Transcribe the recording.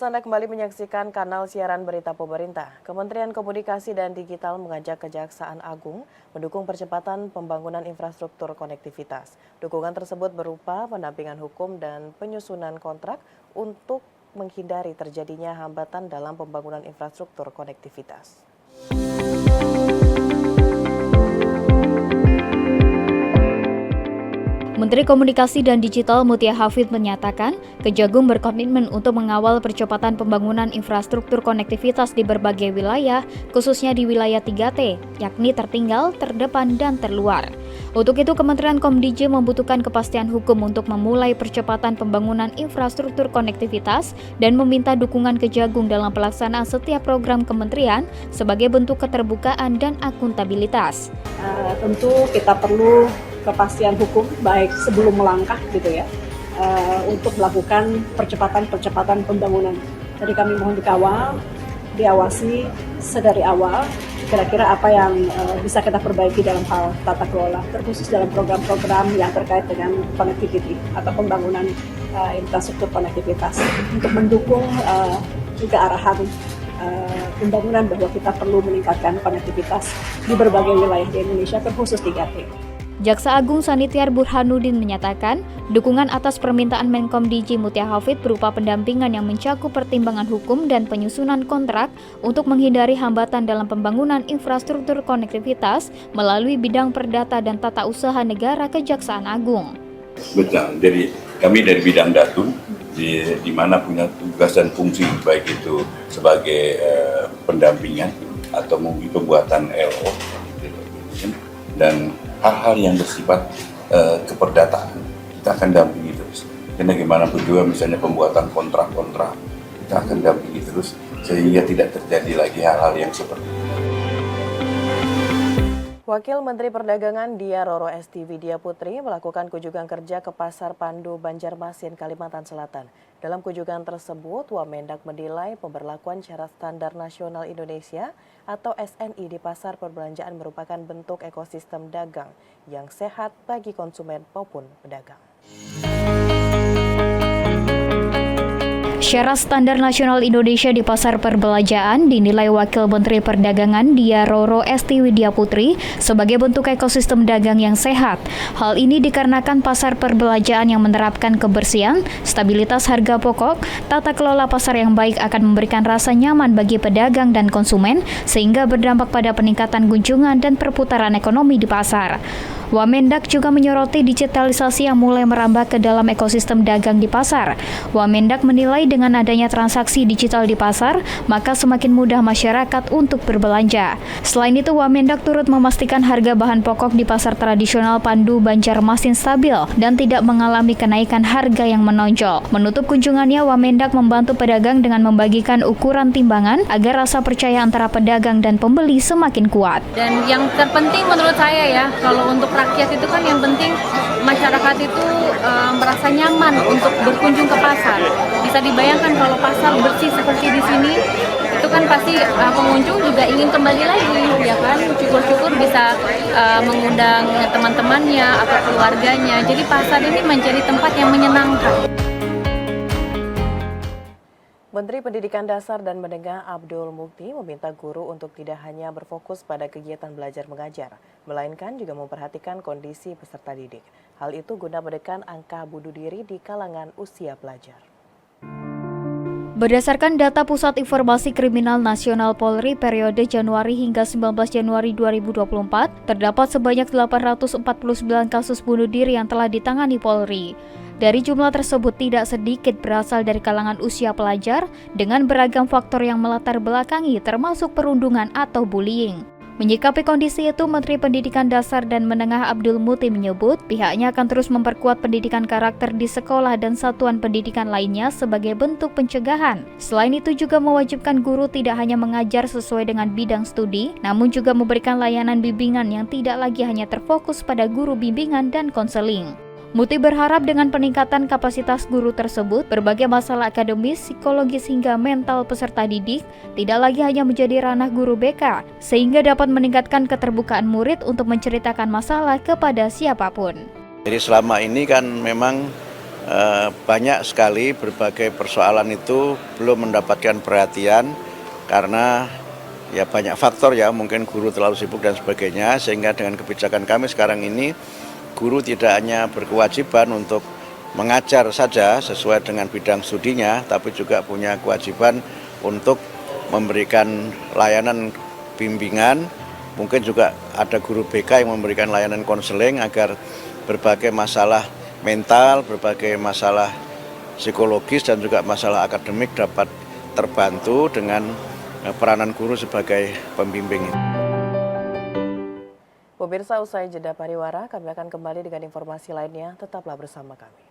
Anda kembali menyaksikan kanal siaran berita pemerintah. Kementerian Komunikasi dan Digital mengajak Kejaksaan Agung mendukung percepatan pembangunan infrastruktur konektivitas. Dukungan tersebut berupa pendampingan hukum dan penyusunan kontrak untuk menghindari terjadinya hambatan dalam pembangunan infrastruktur konektivitas. Menteri Komunikasi dan Digital Mutia Hafid menyatakan, Kejagung berkomitmen untuk mengawal percepatan pembangunan infrastruktur konektivitas di berbagai wilayah, khususnya di wilayah 3T, yakni tertinggal, terdepan, dan terluar. Untuk itu, Kementerian Komdij membutuhkan kepastian hukum untuk memulai percepatan pembangunan infrastruktur konektivitas dan meminta dukungan Kejagung dalam pelaksanaan setiap program kementerian sebagai bentuk keterbukaan dan akuntabilitas. Tentu kita perlu kepastian hukum baik sebelum melangkah gitu ya untuk melakukan percepatan pembangunan. Jadi kami mohon dikawal, diawasi sedari awal kira-kira apa yang bisa kita perbaiki dalam hal tata kelola, terkhusus dalam program-program yang terkait dengan connectivity atau pembangunan infrastruktur konektivitas untuk mendukung juga arahan pembangunan bahwa kita perlu meningkatkan konektivitas di berbagai wilayah di Indonesia terkhusus 3T. Jaksa Agung Sanitiar Burhanuddin menyatakan, dukungan atas permintaan Menkomdij Mutia Hafid berupa pendampingan yang mencakup pertimbangan hukum dan penyusunan kontrak untuk menghindari hambatan dalam pembangunan infrastruktur konektivitas melalui bidang perdata dan tata usaha negara Kejaksaan Agung. Betul, dari kami dari bidang Datun, di mana punya tugas dan fungsi baik itu sebagai pendampingan atau mungkin pembuatan LO dan hal-hal yang bersifat keperdataan kita akan dampingi terus. Karena bagaimanapun juga misalnya pembuatan kontrak-kontrak kita akan dampingi terus sehingga tidak terjadi lagi hal-hal yang seperti itu. Wakil Menteri Perdagangan Dia Roro Esti Widya Putri melakukan kunjungan kerja ke Pasar Pandu Banjarmasin, Kalimantan Selatan. Dalam kunjungan tersebut, Wamendak menilai pemberlakuan syarat standar nasional Indonesia atau SNI di pasar perbelanjaan merupakan bentuk ekosistem dagang yang sehat bagi konsumen maupun pedagang. Syarat standar nasional Indonesia di pasar perbelanjaan dinilai Wakil Menteri Perdagangan Dia Roro Esti Widya Putri sebagai bentuk ekosistem dagang yang sehat. Hal ini dikarenakan pasar perbelanjaan yang menerapkan kebersihan, stabilitas harga pokok, tata kelola pasar yang baik akan memberikan rasa nyaman bagi pedagang dan konsumen sehingga berdampak pada peningkatan kunjungan dan perputaran ekonomi di pasar. Wamendak juga menyoroti digitalisasi yang mulai merambah ke dalam ekosistem dagang di pasar. Wamendak menilai dengan adanya transaksi digital di pasar, maka semakin mudah masyarakat untuk berbelanja. Selain itu, Wamendak turut memastikan harga bahan pokok di pasar tradisional Pandu Banjarmasin stabil dan tidak mengalami kenaikan harga yang menonjol. Menutup kunjungannya, Wamendak membantu pedagang dengan membagikan ukuran timbangan agar rasa percaya antara pedagang dan pembeli semakin kuat. Dan yang terpenting menurut saya ya, kalau untuk rakyat itu kan yang penting masyarakat itu merasa nyaman untuk berkunjung ke pasar. Bisa dibayangkan kalau pasar bersih seperti di sini, itu kan pasti pengunjung juga ingin kembali lagi, ya kan? Syukur-syukur bisa mengundang teman-temannya atau keluarganya. Jadi pasar ini menjadi tempat yang menyenangkan. Menteri Pendidikan Dasar dan Menengah Abdul Mukti meminta guru untuk tidak hanya berfokus pada kegiatan belajar mengajar, melainkan juga memperhatikan kondisi peserta didik. Hal itu guna menekan angka bunuh diri di kalangan usia pelajar. Berdasarkan data Pusat Informasi Kriminal Nasional Polri periode Januari hingga 19 Januari 2024, terdapat sebanyak 849 kasus bunuh diri yang telah ditangani Polri. Dari jumlah tersebut tidak sedikit berasal dari kalangan usia pelajar dengan beragam faktor yang melatar belakangi termasuk perundungan atau bullying. Menyikapi kondisi itu, Menteri Pendidikan Dasar dan Menengah Abdul Mukti menyebut pihaknya akan terus memperkuat pendidikan karakter di sekolah dan satuan pendidikan lainnya sebagai bentuk pencegahan. Selain itu juga mewajibkan guru tidak hanya mengajar sesuai dengan bidang studi, namun juga memberikan layanan bimbingan yang tidak lagi hanya terfokus pada guru bimbingan dan konseling. Mukti berharap dengan peningkatan kapasitas guru tersebut, berbagai masalah akademis, psikologis hingga mental peserta didik tidak lagi hanya menjadi ranah guru BK, sehingga dapat meningkatkan keterbukaan murid untuk menceritakan masalah kepada siapapun. Jadi selama ini kan memang banyak sekali berbagai persoalan itu belum mendapatkan perhatian karena ya banyak faktor ya, mungkin guru terlalu sibuk dan sebagainya, sehingga dengan kebijakan kami sekarang ini guru tidak hanya berkewajiban untuk mengajar saja sesuai dengan bidang studinya, tapi juga punya kewajiban untuk memberikan layanan bimbingan. Mungkin juga ada guru BK yang memberikan layanan konseling agar berbagai masalah mental, berbagai masalah psikologis dan juga masalah akademik dapat terbantu dengan peranan guru sebagai pembimbing. Pemirsa, usai jeda pariwara, kami akan kembali dengan informasi lainnya. Tetaplah bersama kami.